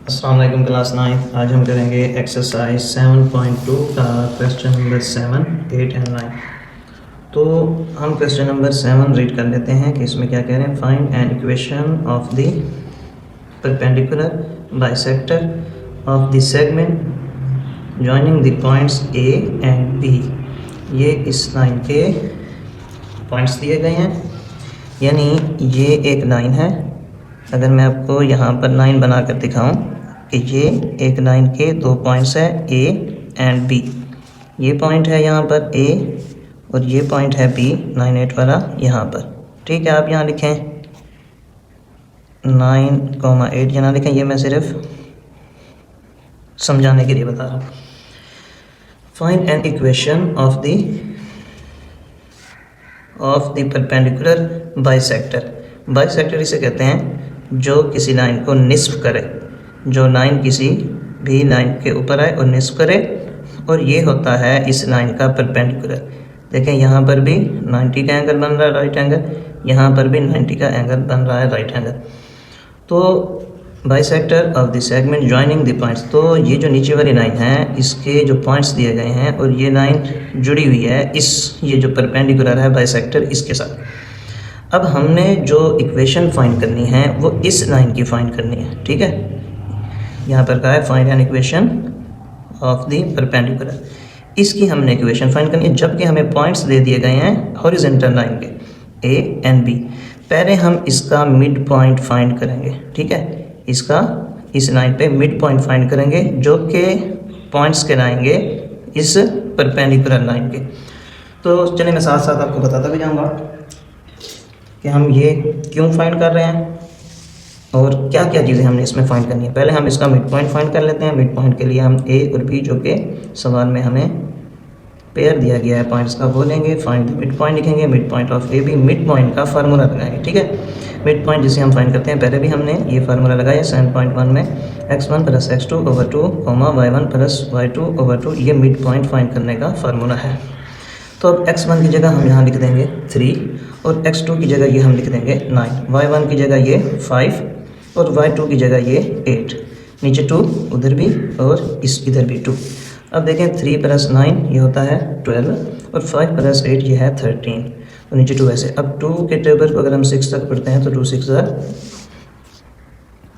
अस्सलाम वालेकुम क्लास 9। आज हम करेंगे एक्सरसाइज 7.2 का क्वेश्चन नंबर 7, 8 एंड 9। तो हम क्वेश्चन नंबर 7 रीड कर लेते हैं कि इसमें क्या कह रहे हैं। Find an equation of the perpendicular bisector of the segment joining the points A and B. ये इस लाइन के पॉइंट्स दिए गए हैं, यानी ये एक लाइन है। अगर मैं आपको यहाँ पर लाइन बनाकर दिखाऊं कि ये एक लाइन के दो पॉइंट्स है ए एंड बी। ये पॉइंट है यहाँ पर ए और ये पॉइंट है बी, 9, 8 वाला यहाँ पर। ठीक है, आप यहाँ लिखें 9,8 यहाँ लिखें। ये मैं सिर्फ समझाने के लिए बता रहा हूँ। Find an equation of the perpendicular bisector. Bisector इसे कहते हैं जो किसी लाइन को निस्फ करे, जो लाइन किसी भी लाइन के ऊपर आए और निस्फ करे, और ये होता है इस लाइन का परपेंडिकुलर। देखें यहाँ पर भी 90 का एंगल बन रहा है राइट एंगल, यहाँ पर भी 90 का एंगल बन रहा है राइट एंगल। तो bisector of the segment joining the points, तो ये जो नीचे वाली लाइन है इसके जो पॉइंट्स दिए गए हैं और ये लाइन जुड़ी हुई है ये जो परपेंडिकुलर है बाइसेक्टर इसके साथ। अब हमने जो इक्वेशन फाइंड करनी है वो इस लाइन की फाइंड करनी है। ठीक है, यहाँ पर कहा है find an equation of the perpendicular. इसकी हमने इक्वेशन फाइंड करनी है, जबकि हमें पॉइंट्स दे दिए गए हैं हॉरिजॉन्टल लाइन के ए एंड बी। पहले हम इसका मिड पॉइंट फाइंड करेंगे। ठीक है, इसका इस लाइन पे मिड पॉइंट फाइंड करेंगे जो कि पॉइंट्स कहलाएंगे इस परपेंडिकुलर लाइन के। तो चलिए मैं साथ साथ आपको बताता भी जाऊँगा कि हम ये क्यों फाइंड कर रहे हैं और क्या क्या चीज़ें हमने इसमें फाइंड करनी है। पहले हम इसका मिड पॉइंट फाइंड कर लेते हैं। मिड पॉइंट के लिए हम ए और बी जो कि सवाल में हमें पेयर दिया गया है पॉइंट्स का, वो लेंगे। फाइंड द मिड पॉइंट लिखेंगे, mid point of A B. Mid point का फार्मूला लगाएंगे। ठीक है, मिड पॉइंट जिसे हम फाइंड करते हैं, पहले भी हमने ये फार्मूला लगाया 7.1 में x1 + x2/2, y1 + y2/2। ये मिड पॉइंट फाइंड करने का फार्मूला है। तो अब x1 की जगह हम यहाँ लिख देंगे 3 और x2 की जगह ये हम लिख देंगे 9, y1 की जगह ये 5 और y2 की जगह ये 8। नीचे 2 उधर भी और इधर भी 2। अब देखें 3 + 9 ये होता है 12 और 5 + 8 ये है 13। तो नीचे 2 ऐसे। अब 2 के टेबल को अगर हम 6 तक पढ़ते हैं तो 2 6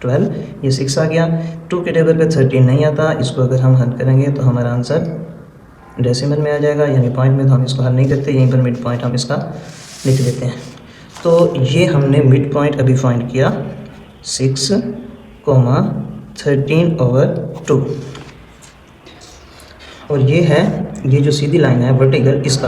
12, ये 6 आ गया। 2 के टेबल पे 13 नहीं आता, इसको अगर हम हल करेंगे तो हमारा आंसर डेसिमल में आ जाएगा, यानी पॉइंट में। तो हम इसको हल नहीं करते, यहीं पर मिड पॉइंट हम इसका लिख देते हैं। तो ये हमने मिड पॉइंट अभी फाइंड किया 6,13/2 और ये है ये जो सीधी लाइन है वर्टिकल इसका।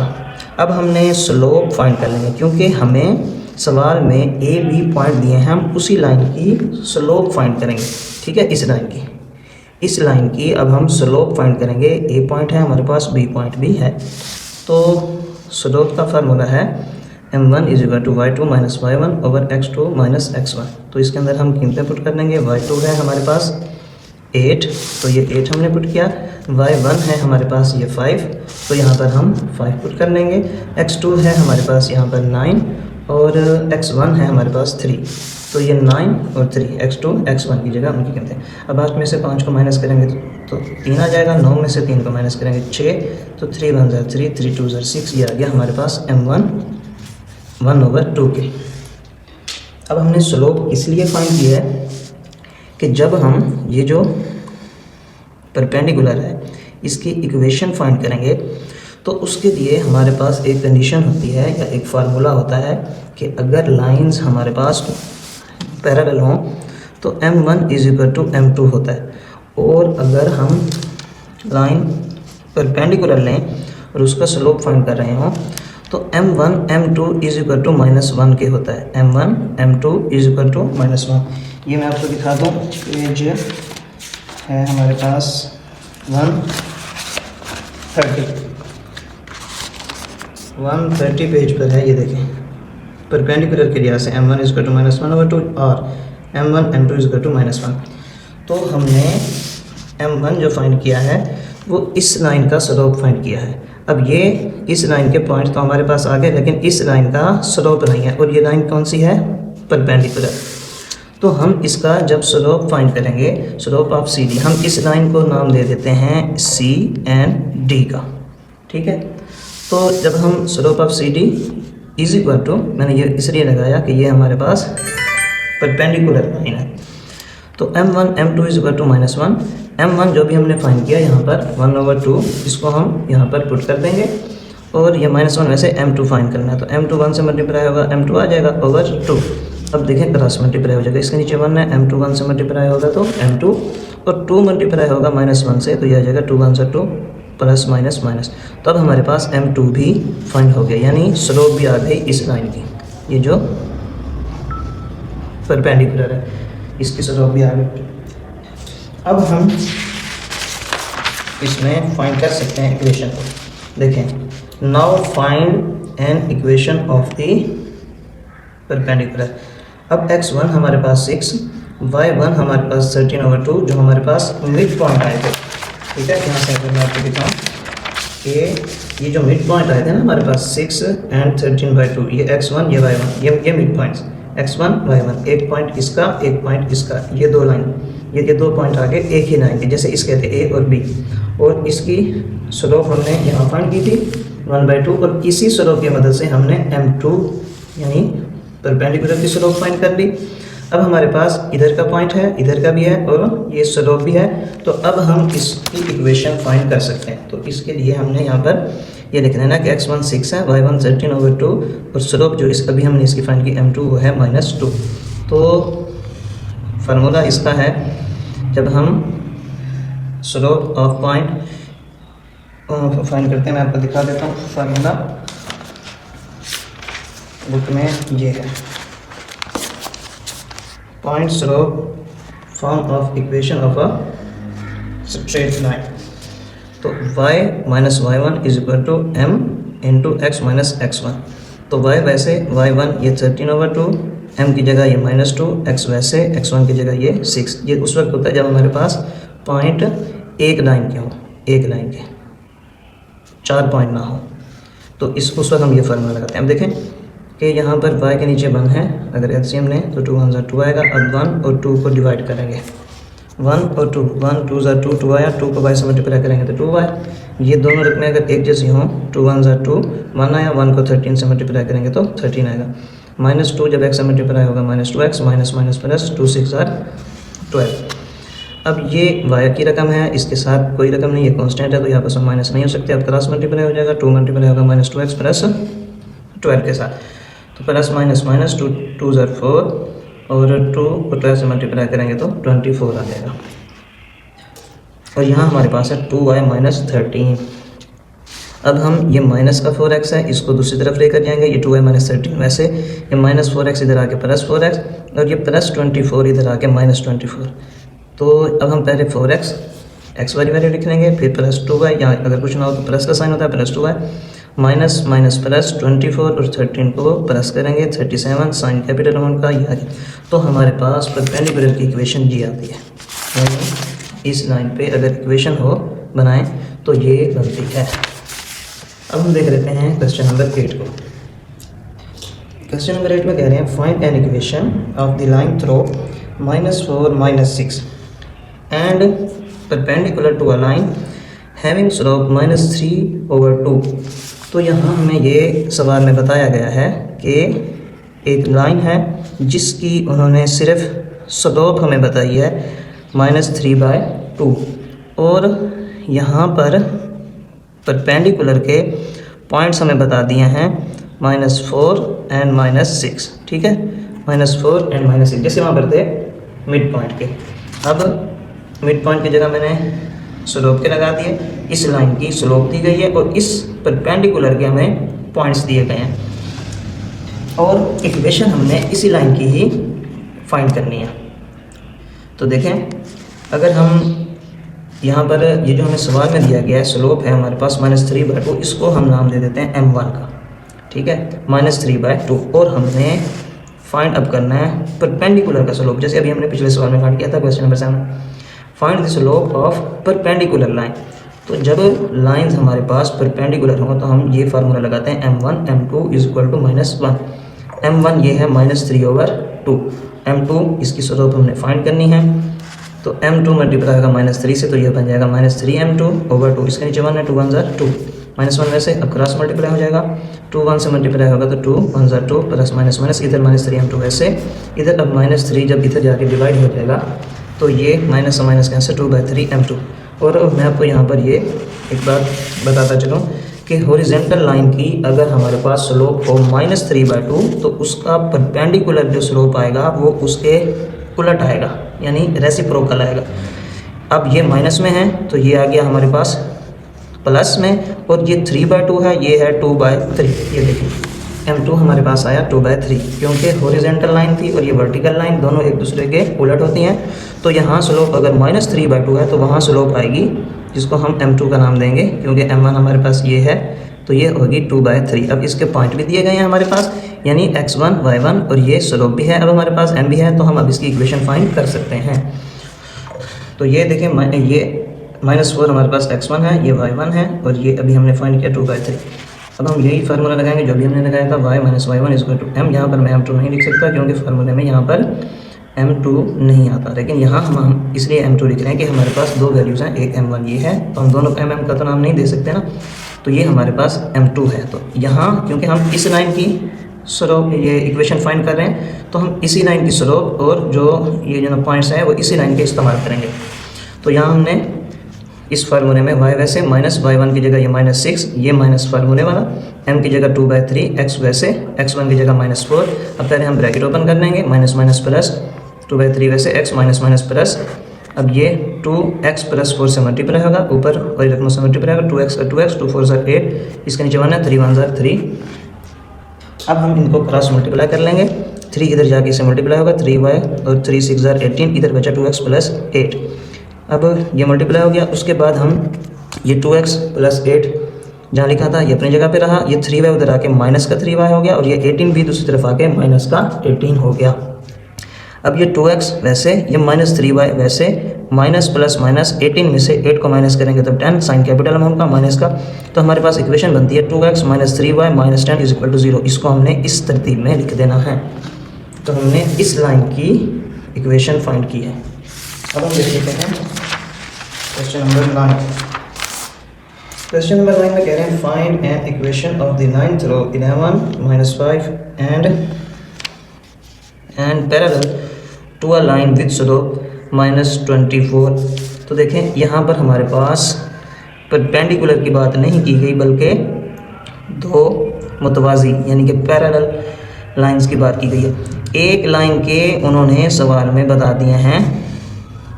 अब हमने स्लोप फाइंड कर लेंगे, क्योंकि हमें सवाल में ए बी पॉइंट दिए हैं, हम उसी लाइन की स्लोप फाइंड करेंगे। ठीक है, इस लाइन की अब हम स्लोप फाइंड करेंगे। ए पॉइंट है हमारे पास, बी पॉइंट भी है। तो स्लोप का फार्मूला है m1 = y2 - y1 / x2 - x1। तो इसके अंदर हम कीमतें पुट कर देंगे। y2 है हमारे पास 8, तो ये 8 हमने पुट किया। y1 है हमारे पास ये 5, तो यहाँ पर हम 5 पुट कर लेंगे। x2 है हमारे पास यहाँ पर 9 और x1 है हमारे पास 3, तो ये 9 और 3 x2 x1 की जगह उनकी कीमतें। अब 8 में से 5 को माइनस करेंगे तो 3 आ जाएगा। 9 में से 3 को माइनस करेंगे 6, तो 3 × 1 = 3, 3 × 2 = 6। ये आ गया हमारे पास m1 1/2 के। अब हमने स्लोप इसलिए फाइंड किया है कि जब हम ये जो परपेंडिकुलर है इसकी इक्वेशन फाइंड करेंगे तो उसके लिए हमारे पास एक कंडीशन होती है या एक फार्मूला होता है कि अगर लाइंस हमारे पास पैरेलल हों तो m1 = m2 होता है, और अगर हम लाइन परपेंडिकुलर लें और उसका स्लोप फाइंड कर रहे हों तो m1 m2 = -1 के होता है। m1 m2 = -1। ये मैं आपको दिखा दूँ, पेज है हमारे पास 130 पेज पर है। ये देखें, परपेंडिकुलर के लिहाज से m1 = -1/2 और m1 m2 = -1। तो हमने m1 जो फाइंड किया है वो इस लाइन का स्लोप फाइंड किया है। अब ये इस लाइन के पॉइंट तो हमारे पास आ गए, लेकिन इस लाइन का स्लोप नहीं है, और ये लाइन कौन सी है? परपेंडिकुलर। तो हम इसका जब स्लोप फाइंड करेंगे, स्लोप ऑफ सी डी, हम इस लाइन को नाम दे देते हैं सी एंड डी का, ठीक है। तो जब हम slope of C D is equal to, मैंने ये इसलिए लगाया कि ये हमारे पास परपेंडिकुलर लाइन है, तो m1 m2 is equal to -1, m1 जो भी हमने फाइंड किया यहाँ पर 1/2, इसको हम यहाँ पर पुट कर देंगे, और ये -1 वैसे m2 फाइंड करना है, तो m2 1 से मल्टीप्लाई होगा, m2 आ जाएगा ओवर 2। अब देखें क्रॉस मल्टीप्लाई हो जाएगा, इसके नीचे 1 है, m2 1 से मल्टीप्लाई होगा तो m2, और 2 मल्टीप्लाई होगा -1 से, तो ये आ जाएगा 2 1 से 2 प्लस माइनस माइनस। तो अब हमारे पास m2 भी फाइंड हो गया, यानी स्लोप भी आ गई इस लाइन की, ये जो परपेंडिकुलर है इसकी स्लोप भी आ गई। अब हम इसमें फाइंड कर सकते हैं इक्वेशन को, देखें, now find an equation of the perpendicular. अब x1 हमारे पास 6, y1 हमारे पास 13/2 जो हमारे पास मिड पॉइंट आए थे, ठीक है। यहाँ से मैं आपको दिखाऊँ कि ये जो मिड पॉइंट आए थे ना हमारे पास 6 एंड 13/2, ये x1 ये y1, ये मिड पॉइंट्स x1 y1, एक पॉइंट इसका एक पॉइंट इसका, ये दो लाइन, ये दो पॉइंट आगे एक ही लाइन के, जैसे इसके थे a और b, और इसकी स्लोप हमने यहाँ फाइंड की थी 1/2, और इसी स्लोप की मदद से हमने m2 यानी परपेंडिकुलर की स्लोप फाइंड कर ली। अब हमारे पास इधर का पॉइंट है, इधर का भी है, और ये स्लोप भी है, तो अब हम इसकी इक्वेशन फाइंड कर सकते हैं। तो इसके लिए हमने यहाँ पर ये लिखना है ना कि x1 6 है, y1 13/2, और स्लोप जो इस अभी हमने इसकी फाइंड की m2 वो है -2। तो फार्मूला इसका है, जब हम स्लोप ऑफ पॉइंट फाइंड करते हैं, मैं आपको दिखा देता हूँ फार्मूला, बुक में ये है, point slope form of equation of a straight line. तो y minus y1 is equal to m into x minus x1। तो y वैसे y1 ये 13/2, m की जगह ये -2, x वैसे x1 की जगह ये 6। ये उस वक्त होता है जब हमारे पास पॉइंट एक लाइन के हो, एक लाइन के 4 पॉइंट ना हो, तो उस वक्त हम ये फार्मूला लगाते हैं। अब देखें कि यहाँ पर y के नीचे 1 है, अगर एलसीएम लें तो 2 1 2 आएगा। अब 1 और 2 को डिवाइड करेंगे, 1 और 2, 1 2 2 2 आया, 2 को y से मल्टीप्लाई करेंगे तो 2 आया। ये दोनों रकमें अगर एक जैसी हों, 2 1 2 1 आया, 1 को 13 से मल्टीप्लाई करेंगे तो 13 आएगा। -2 जब x से मल्टीप्लाई होगा -2x, माइनस माइनस प्लस 2 6 12। अब ये y की रकम है, इसके साथ कोई रकम नहीं है, कांस्टेंट है, तो यहाँ पर माइनस नहीं हो सकते। अब क्रॉस मल्टीप्लाई हो जाएगा, 2 मल्टीप्लाई होगा -2x प्लस 12 के साथ, तो प्लस माइनस माइनस 2 2 4, और 2 को 12 से मल्टीप्लाई करेंगे तो 24 आ जाएगा। और यहाँ हमारे पास है 2y माइनस 13। अब हम ये माइनस का 4x है, इसको दूसरी तरफ लेकर जाएंगे, ये 2y माइनस 13 वैसे, ये -4x इधर आके +4x, और ये +24 इधर आके -24। तो अब हम पहले 4x x वाली वैल्यू लिख लेंगे, फिर +2y, यहाँ अगर कुछ ना हो तो प्लस का साइन होता है, +2y माइनस माइनस प्लस 24 और 13 को प्लस करेंगे 37, साइन कैपिटल अमाउंट का ये आ गया। तो हमारे पास परपेंडिकुलर की इक्वेशन ये आती है, यानी इस लाइन पे अगर इक्वेशन हो बनाएं तो ये बनती है। अब हम देख लेते हैं क्वेश्चन नंबर 8 को। क्वेश्चन नंबर 8 में कह रहे हैं find an equation of the line through -4 -6 and perpendicular to a line having slope -3/2। तो यहाँ हमें ये सवाल में बताया गया है कि एक लाइन है जिसकी उन्होंने सिर्फ स्लोप हमें बताई है -3/2, और यहाँ पर परपेंडिकुलर के पॉइंट्स हमें बता दिए हैं -4 एंड -6, ठीक है, -4 एंड -6, जैसे वहाँ पर थे मिड पॉइंट के। अब मिड पॉइंट की जगह मैंने स्लोप के लगा दिए, इस लाइन की स्लोप दी गई है, और इस परपेंडिकुलर के हमें पॉइंट्स दिए गए हैं, और इक्वेशन हमने इसी लाइन की ही फाइंड करनी है। तो देखें, अगर हम यहाँ पर ये जो हमें सवाल में दिया गया है स्लोप है हमारे पास -3/2, इसको हम नाम दे देते हैं m1 का, ठीक है, -3/2, और हमने फाइंड अप करना है परपेंडिकुलर का स्लोप, जैसे अभी हमने पिछले सवाल में फाइंड किया था question number 7, find the slope of perpendicular line. तो जब लाइंस हमारे पास परपेंडिकुलर हों तो हम ये फार्मूला लगाते हैं m1 m2 is equal to -1। m1 ये है -3/2, m2 इसकी स्लोप हमने फाइंड करनी है। तो m2 मल्टीप्लाई होगा -3 से, तो ये बन जाएगा -3m2/2। इसके नीचे 1 है, 2 1 ज़ा 2, -1 वैसे अब क्रॉस मल्टीप्लाई हो जाएगा, 2 1 से मल्टीप्लाई होगा तो 2 1 ज़ा 2 प्लस माइनस माइनस इधर -3m2 वैसे इधर। अब -3 जब इधर जाके डिवाइड हो जाएगा तो ये माइनस से माइनस कैंसिल, 2/3m2। और मैं आपको यहाँ पर ये एक बात बताता चलूँ कि हॉरिजॉन्टल लाइन की अगर हमारे पास स्लोप हो -3/2 तो उसका परपेंडिकुलर जो स्लोप आएगा वो उसके उलट आएगा, यानी रेसिप्रोकल आएगा। अब ये माइनस में है तो ये आ गया हमारे पास प्लस में, और ये 3/2 है, ये है 2/3। ये देखिए m2 हमारे पास आया 2/3, क्योंकि हॉरिजॉन्टल लाइन थी और ये वर्टिकल लाइन दोनों एक दूसरे के उलट होती हैं। तो यहाँ स्लोप अगर -3/2 है तो वहाँ स्लोप आएगी जिसको हम m2 का नाम देंगे, क्योंकि m1 हमारे पास ये है तो ये होगी 2/3। अब इसके पॉइंट भी दिए गए हैं हमारे पास, यानी x1 y1, और ये स्लोप भी है। अब हमारे पास m भी है तो हम अब इसकी इक्वेशन फाइंड कर सकते हैं। तो ये देखें, ये -4 हमारे पास x1 है, ये y1 है, और ये अभी हमने फाइंड किया 2/3। अब हम यही फार्मूला लगाएंगे जो भी हमने लगाया था, y - y1 = m। यहाँ पर मैं m2 नहीं लिख सकता क्योंकि फार्मूले में यहाँ पर m2 नहीं आता, लेकिन यहाँ हम इसलिए m2 लिख रहे हैं कि हमारे पास दो वैल्यूज़ हैं, एक m1 ये है, तो हम दोनों को mm का तो नाम नहीं दे सकते ना, तो ये हमारे पास m2 है। तो यहाँ क्योंकि हम इस लाइन की स्लोप, ये इक्वेशन फाइंड कर रहे हैं, तो हम इसी लाइन की स्लोप और जो ये जो पॉइंट्स हैं वो इसी लाइन के इस्तेमाल करेंगे। तो यहाँ हमने इस फार्मूले में y वैसे -y1 की जगह ये -6, ये माइनस फार्मूले वाला, m की जगह 2/3, x वैसे x1 की जगह -4। अब पहले हम ब्रैकेट ओपन कर लेंगे, माइनस माइनस प्लस 2/3 वैसे x माइनस माइनस प्लस, अब ये 2x + 4 से मल्टीप्लाई होगा, ऊपर वही रकम से मल्टीप्लाई होगा, 2x का 2x, 2 4 ज़ा 8, इसके नीचे 1 है, 3 1 ज़ा 3। अब हम इनको क्रॉस मल्टीप्लाई कर लेंगे, 3 इधर जाके इसे मल्टीप्लाई होगा, 3y और 3 6 ज़ा 18, इधर बचा 2x + 8। अब ये मल्टीप्लाई हो गया, उसके बाद हम ये 2x + 8 जहाँ लिखा था ये अपनी जगह पे रहा, ये 3y उधर आके माइनस का 3y हो गया, और ये 18 भी दूसरी तरफ आके माइनस का 18 हो गया। अब ये 2x वैसे, ये -3y वैसे, माइनस प्लस माइनस 18 में से 8 को माइनस करेंगे तो 10, साइन कैपिटल अमाउंट का माइनस का, तो हमारे पास इक्वेशन बनती है 2x - 3y - 10 = 0। इसको हमने इस तरतीब में लिख देना है। तो हमने इस लाइन की इक्वेशन फाइंड की है। अब हम देख लेते हैं क्वेश्चन नंबर 9। क्वेश्चन नंबर 9 में कह रहे हैं find an equation of the 9th रो 11 - 5 and parallel to a line with slope -24। तो देखें यहाँ पर हमारे पास परपेंडिकुलर की बात नहीं की गई, बल्कि दो मुतवाज़ी यानी कि पैरेलल लाइंस की बात की गई है। एक लाइन के उन्होंने सवाल में बता दिए हैं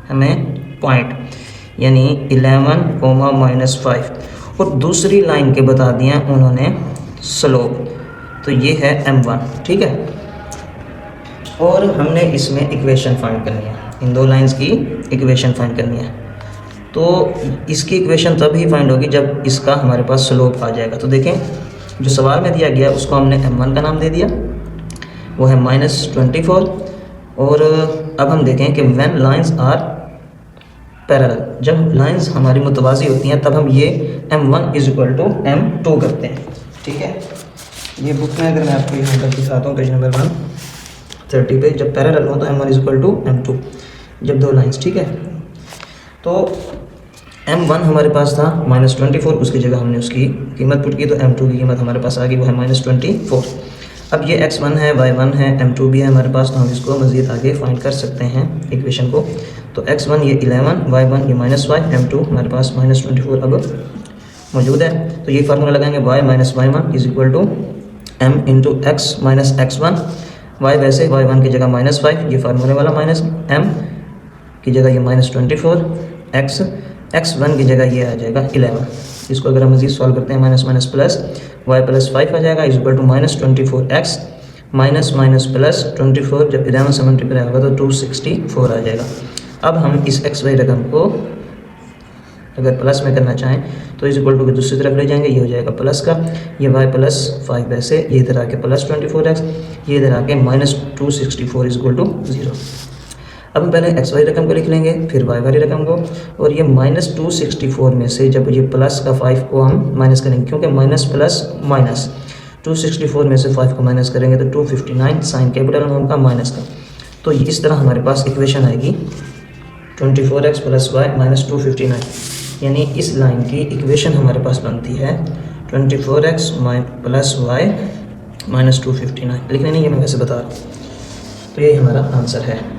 हमें पॉइंट, यानी 11, -5, और दूसरी लाइन के बता दिए हैं उन्होंने स्लोप, तो ये है m1, ठीक है। और हमने इसमें इक्वेशन फाइंड करनी है, इन दो लाइंस की इक्वेशन फाइंड करनी है। तो इसकी इक्वेशन तभी फाइंड होगी जब इसका हमारे पास स्लोप आ जाएगा। तो देखें जो सवाल में दिया गया उसको हमने m1 का नाम दे दिया, वो है -24। और अब हम देखें कि व्हेन लाइंस आर पैरेलल, जब लाइंस हमारी मुतवाज़ी होती हैं तब हम ये m1 = m2 करते हैं, ठीक है। ये बुक में अगर मैं आपको यहाँ पर दिखाता हूँ पेज नंबर 130 पे, जब पैरेलल हो तो m1 = m2, जब दो लाइंस, ठीक है। तो m1 हमारे पास था -24, उसकी जगह हमने उसकी कीमत पुट की, तो m2 की कीमत हमारे पास आ गई, वो है -24। अब ये x1 है, y1 है, m2 भी है हमारे पास, तो हम इसको मज़ीद आगे फाइंड कर सकते हैं इक्वेशन को। तो x1 ये 11, y1 ये -5, m2 हमारे पास -24 अब मौजूद है। तो ये फार्मूला लगाएंगे y - y1 = m × x - x1। y वैसे y1 की जगह -5, ये फार्मूले वाला माइनस, m की जगह ये -24, x1 की जगह ये आ जाएगा 11। इसको अगर हम मज़ीद सॉल्व करते हैं, माइनस माइनस प्लस y + 5 आ जाएगा -24x -+ 24, जब 11 से मल्टीप्लाई होगा तो 264 आ जाएगा। अब हम इस xy रकम को अगर प्लस में करना चाहें तो = को दूसरी तरफ ले जाएंगे, ये हो जाएगा प्लस का, ये y + 5 वैसे, ये इधर आके +24x, ये इधर आके -264 = 0। अब हम पहले xy रकम को लिख लेंगे, फिर y वाली रकम को, और ये -264 में से जब ये प्लस का 5 को हम माइनस करेंगे, क्योंकि माइनस प्लस माइनस, 264 में से 5 को माइनस करेंगे तो 259, साइन कैपिटल अमाउंट का माइनस का, तो इस तरह हमारे पास इक्वेशन आएगी 24x + y - 259, यानी इस लाइन की इक्वेशन हमारे पास बनती है 24x + y - 259। लिखने नहीं, ये मैं वैसे बता रहा हूँ। तो ये हमारा आंसर है।